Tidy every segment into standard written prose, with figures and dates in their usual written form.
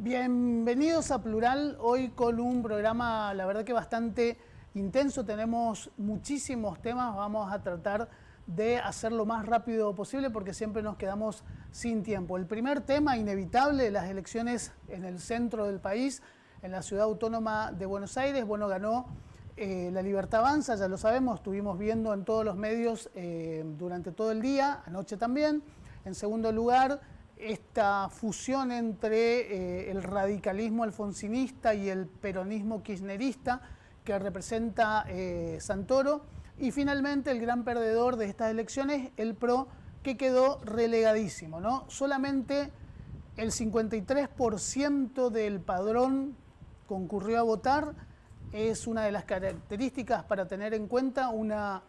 Bienvenidos a Plural, hoy con un programa, la verdad que bastante intenso, tenemos muchísimos temas, vamos a tratar de hacerlo lo más rápido posible porque siempre nos quedamos sin tiempo. El primer tema inevitable, las elecciones en el centro del país, en la ciudad autónoma de Buenos Aires, bueno, ganó La Libertad Avanza, ya lo sabemos, estuvimos viendo en todos los medios durante todo el día, anoche también. En segundo lugar, esta fusión entre el radicalismo alfonsinista y el peronismo kirchnerista que representa Santoro. Y finalmente el gran perdedor de estas elecciones, el PRO, que quedó relegadísimo, ¿no? Solamente el 53% del padrón concurrió a votar. Es una de las características para tener en cuenta, una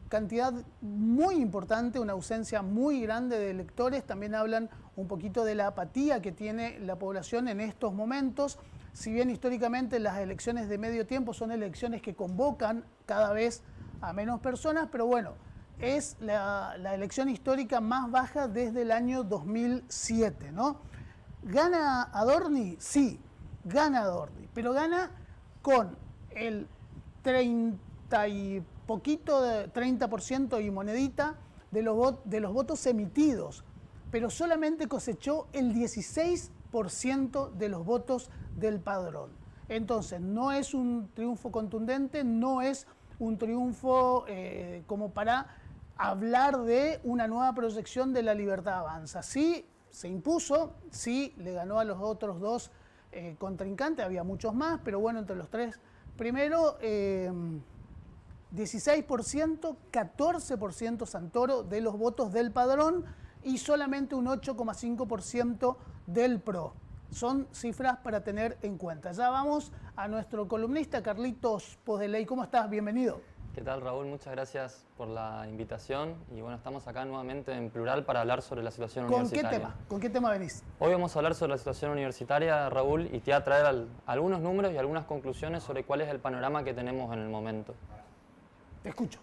cantidad muy importante, una ausencia muy grande de electores. También hablan un poquito de la apatía que tiene la población en estos momentos. Si bien históricamente las elecciones de medio tiempo son elecciones que convocan cada vez a menos personas, pero bueno, es la elección histórica más baja desde el año 2007, ¿no? ¿Gana Adorni? Sí, gana Adorni, pero gana con el 30% y monedita de los votos emitidos, pero solamente cosechó el 16% de los votos del padrón. Entonces, no es un triunfo contundente, no es un triunfo como para hablar de una nueva proyección de La Libertad Avanza. Sí, se impuso, sí, le ganó a los otros dos contrincantes, había muchos más, pero bueno, entre los tres primero, 16%, 14% Santoro de los votos del padrón y solamente un 8,5% del PRO. Son cifras para tener en cuenta. Ya vamos a nuestro columnista Carlitos Podeley. ¿Cómo estás? Bienvenido. ¿Qué tal, Raúl? Muchas gracias por la invitación. Y bueno, estamos acá nuevamente en Plural para hablar sobre la situación universitaria. ¿Con qué tema venís? Hoy vamos a hablar sobre la situación universitaria, Raúl, y te voy a traer algunos números y algunas conclusiones sobre cuál es el panorama que tenemos en el momento. Te escucho.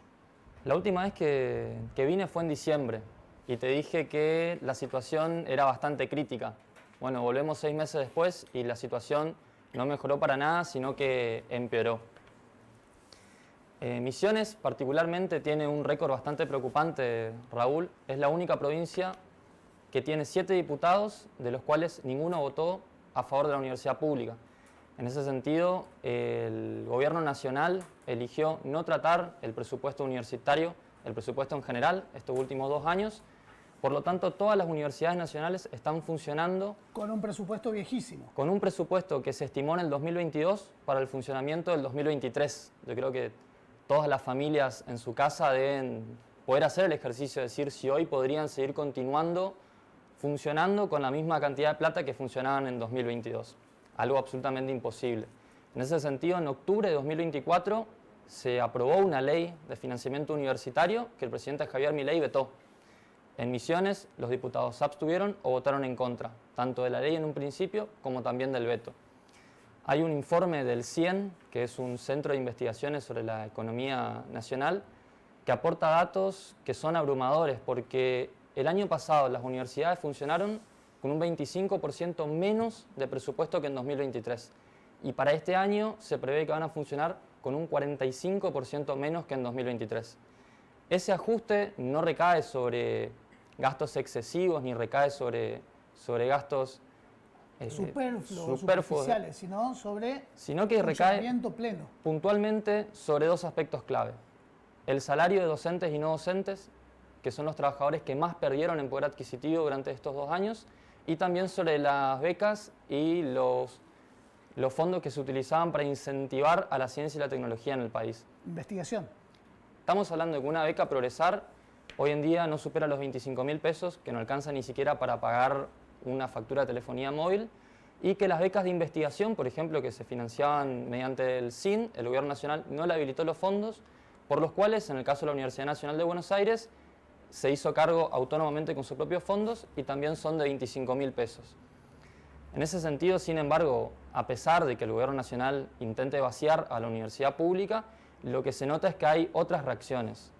La última vez que vine fue en diciembre y te dije que la situación era bastante crítica. Bueno, volvemos 6 meses después y la situación no mejoró para nada, sino que empeoró. Misiones particularmente tiene un récord bastante preocupante, Raúl. Es la única provincia que tiene 7 diputados, de los cuales ninguno votó a favor de la universidad pública. En ese sentido, el gobierno nacional eligió no tratar el presupuesto universitario, el presupuesto en general, estos últimos 2 años. Por lo tanto, todas las universidades nacionales están funcionando con un presupuesto viejísimo. Con un presupuesto que se estimó en el 2022 para el funcionamiento del 2023. Yo creo que todas las familias en su casa deben poder hacer el ejercicio de decir si hoy podrían seguir continuando funcionando con la misma cantidad de plata que funcionaban en 2022. Algo absolutamente imposible. En ese sentido, en octubre de 2024 se aprobó una ley de financiamiento universitario que el presidente Javier Milei vetó. En Misiones, los diputados se abstuvieron o votaron en contra, tanto de la ley en un principio como también del veto. Hay un informe del CIEN, que es un centro de investigaciones sobre la economía nacional, que aporta datos que son abrumadores, porque el año pasado las universidades funcionaron con un 25% menos de presupuesto que en 2023. Y para este año se prevé que van a funcionar con un 45% menos que en 2023. Ese ajuste no recae sobre gastos excesivos ni recae sobre gastos superfluos, superficiales, sino que recae pleno. Puntualmente sobre 2 aspectos clave. El salario de docentes y no docentes, que son los trabajadores que más perdieron en poder adquisitivo durante estos 2 años, y también sobre las becas y los fondos que se utilizaban para incentivar a la ciencia y la tecnología en el país. Investigación. Estamos hablando de que una beca Progresar hoy en día no supera los 25.000 pesos, que no alcanza ni siquiera para pagar una factura de telefonía móvil, y que las becas de investigación, por ejemplo, que se financiaban mediante el SIN, el Gobierno Nacional no le habilitó los fondos, por los cuales, en el caso de la Universidad Nacional de Buenos Aires, se hizo cargo autónomamente con sus propios fondos y también son de 25.000 pesos. En ese sentido, sin embargo, a pesar de que el Gobierno Nacional intente vaciar a la universidad pública, lo que se nota es que hay otras reacciones.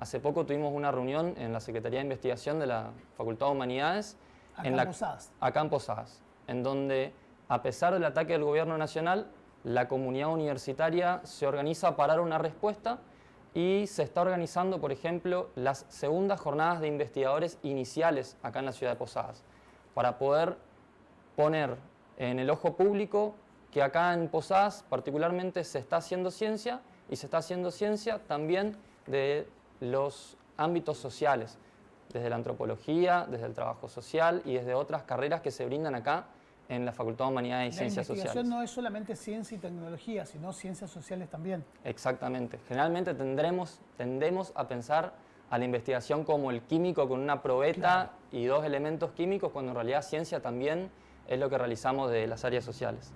Hace poco tuvimos una reunión en la Secretaría de Investigación de la Facultad de Humanidades. Acá en Posadas. Acá en Posadas, en donde, a pesar del ataque del gobierno nacional, la comunidad universitaria se organiza para dar una respuesta y se está organizando, por ejemplo, las segundas jornadas de investigadores iniciales acá en la ciudad de Posadas, para poder poner en el ojo público que acá en Posadas particularmente se está haciendo ciencia, y se está haciendo ciencia también de los ámbitos sociales, desde la antropología, desde el trabajo social y desde otras carreras que se brindan acá en la Facultad de Humanidades y Ciencias Sociales. La investigación no es solamente ciencia y tecnología, sino ciencias sociales también. Exactamente. Generalmente tendemos a pensar a la investigación como el químico con una probeta, claro, y dos elementos químicos, cuando en realidad ciencia también es lo que realizamos de las áreas sociales.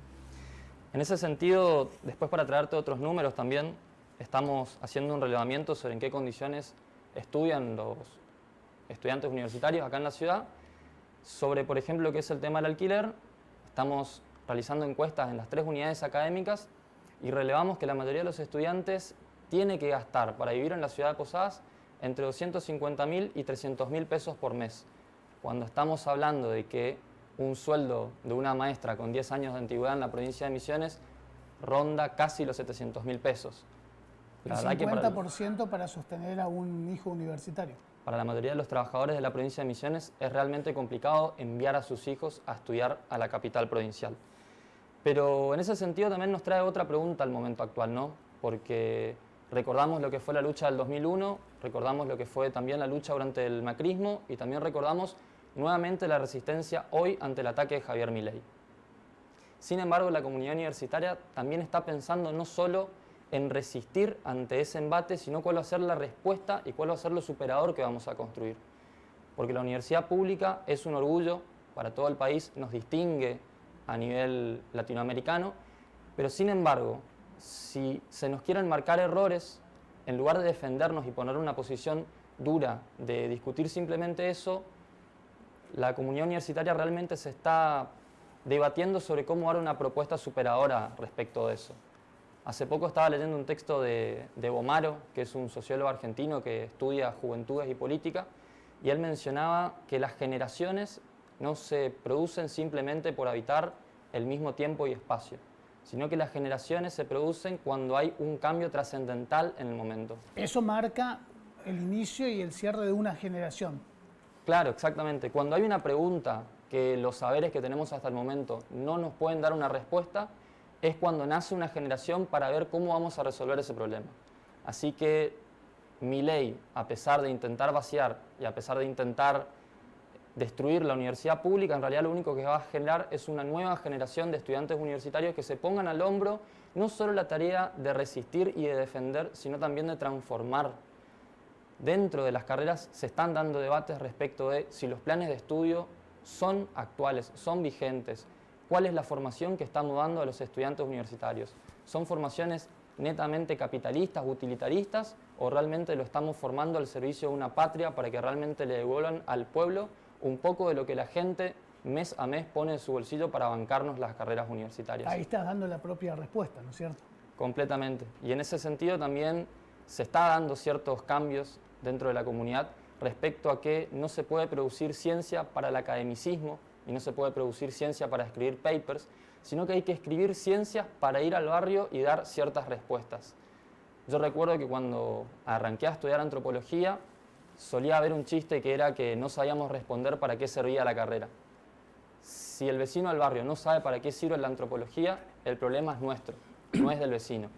En ese sentido, después, para traerte otros números también, estamos haciendo un relevamiento sobre en qué condiciones estudian los estudiantes universitarios acá en la ciudad. Sobre, por ejemplo, lo que es el tema del alquiler, estamos realizando encuestas en las 3 unidades académicas y relevamos que la mayoría de los estudiantes tiene que gastar para vivir en la ciudad de Posadas entre 250.000 y 300.000 pesos por mes. Cuando estamos hablando de que un sueldo de una maestra con 10 años de antigüedad en la provincia de Misiones ronda casi los 700.000 pesos. La verdad, 50% para sostener a un hijo universitario. Para la mayoría de los trabajadores de la provincia de Misiones es realmente complicado enviar a sus hijos a estudiar a la capital provincial. Pero en ese sentido también nos trae otra pregunta al momento actual, ¿no? Porque recordamos lo que fue la lucha del 2001, recordamos lo que fue también la lucha durante el macrismo y también recordamos nuevamente la resistencia hoy ante el ataque de Javier Milei. Sin embargo, la comunidad universitaria también está pensando no solo en resistir ante ese embate, sino cuál va a ser la respuesta y cuál va a ser lo superador que vamos a construir. Porque la universidad pública es un orgullo para todo el país, nos distingue a nivel latinoamericano, pero sin embargo, si se nos quieren marcar errores, en lugar de defendernos y poner una posición dura de discutir simplemente eso, la comunidad universitaria realmente se está debatiendo sobre cómo dar una propuesta superadora respecto de eso. Hace poco estaba leyendo un texto de Bomaro, que es un sociólogo argentino que estudia juventudes y política, y él mencionaba que las generaciones no se producen simplemente por habitar el mismo tiempo y espacio, sino que las generaciones se producen cuando hay un cambio trascendental en el momento. Eso marca el inicio y el cierre de una generación. Claro, exactamente. Cuando hay una pregunta que los saberes que tenemos hasta el momento no nos pueden dar una respuesta, es cuando nace una generación para ver cómo vamos a resolver ese problema. Así que Milei, a pesar de intentar vaciar y a pesar de intentar destruir la universidad pública, en realidad lo único que va a generar es una nueva generación de estudiantes universitarios que se pongan al hombro no solo la tarea de resistir y de defender, sino también de transformar. Dentro de las carreras se están dando debates respecto de si los planes de estudio son actuales, son vigentes, cuál es la formación que estamos dando a los estudiantes universitarios. ¿Son formaciones netamente capitalistas, utilitaristas, o realmente lo estamos formando al servicio de una patria para que realmente le devuelvan al pueblo un poco de lo que la gente mes a mes pone en su bolsillo para bancarnos las carreras universitarias? Ahí estás dando la propia respuesta, ¿no es cierto? Completamente. Y en ese sentido también se está dando ciertos cambios dentro de la comunidad respecto a que no se puede producir ciencia para el academicismo y no se puede producir ciencia para escribir papers, sino que hay que escribir ciencias para ir al barrio y dar ciertas respuestas. Yo recuerdo que cuando arranqué a estudiar antropología, solía haber un chiste que era que no sabíamos responder para qué servía la carrera. Si el vecino del barrio no sabe para qué sirve la antropología, el problema es nuestro, no es del vecino.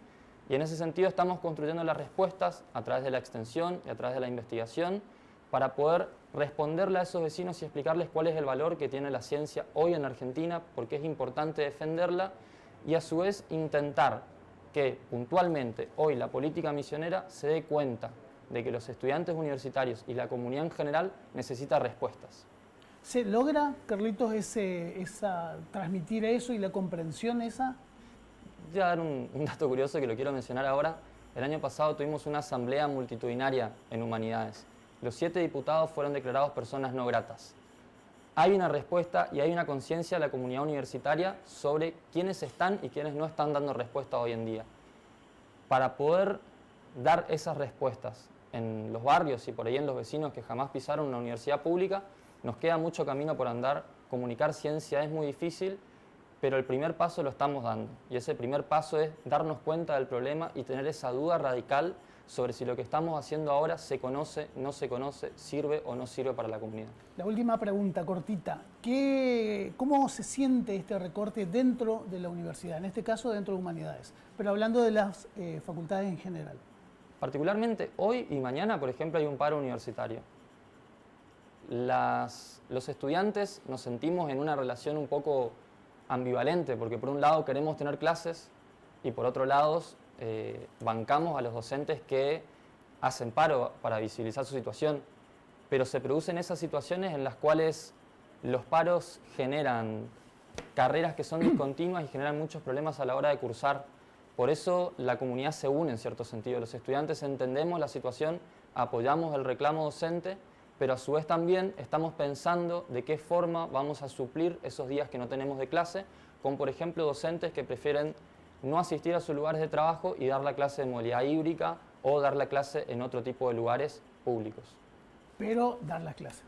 Y en ese sentido estamos construyendo las respuestas a través de la extensión y a través de la investigación para poder responderle a esos vecinos y explicarles cuál es el valor que tiene la ciencia hoy en Argentina, por qué es importante defenderla y a su vez intentar que puntualmente hoy la política misionera se dé cuenta de que los estudiantes universitarios y la comunidad en general necesita respuestas. ¿Se logra, Carlitos, transmitir eso y la comprensión esa? Voy a dar un dato curioso que lo quiero mencionar ahora. El año pasado tuvimos una asamblea multitudinaria en Humanidades. Los 7 diputados fueron declarados personas no gratas. Hay una respuesta y hay una conciencia de la comunidad universitaria sobre quiénes están y quiénes no están dando respuesta hoy en día. Para poder dar esas respuestas en los barrios y por ahí en los vecinos que jamás pisaron una universidad pública, nos queda mucho camino por andar comunicar ciencia es muy difícil, pero el primer paso lo estamos dando. Y ese primer paso es darnos cuenta del problema y tener esa duda radical sobre si lo que estamos haciendo ahora se conoce, no se conoce, sirve o no sirve para la comunidad. La última pregunta, cortita. ¿Cómo se siente este recorte dentro de la universidad? En este caso, dentro de Humanidades, pero hablando de las facultades en general. Particularmente hoy y mañana, por ejemplo, hay un paro universitario. Los estudiantes nos sentimos en una relación un poco ambivalente, porque por un lado queremos tener clases y por otro lado bancamos a los docentes que hacen paro para visibilizar su situación, pero se producen esas situaciones en las cuales los paros generan carreras que son discontinuas y generan muchos problemas a la hora de cursar. Por eso la comunidad se une en cierto sentido. Los estudiantes entendemos la situación, apoyamos el reclamo docente, pero a su vez también estamos pensando de qué forma vamos a suplir esos días que no tenemos de clase, con por ejemplo docentes que prefieren no asistir a sus lugares de trabajo y dar la clase de modalidad híbrida o dar la clase en otro tipo de lugares públicos. Pero dar las clases.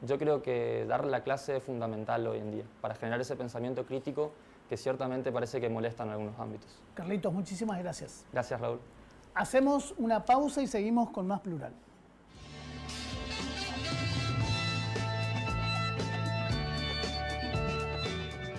Yo creo que dar la clase es fundamental hoy en día para generar ese pensamiento crítico que ciertamente parece que molesta en algunos ámbitos. Carlitos, muchísimas gracias. Gracias, Raúl. Hacemos una pausa y seguimos con más Plural.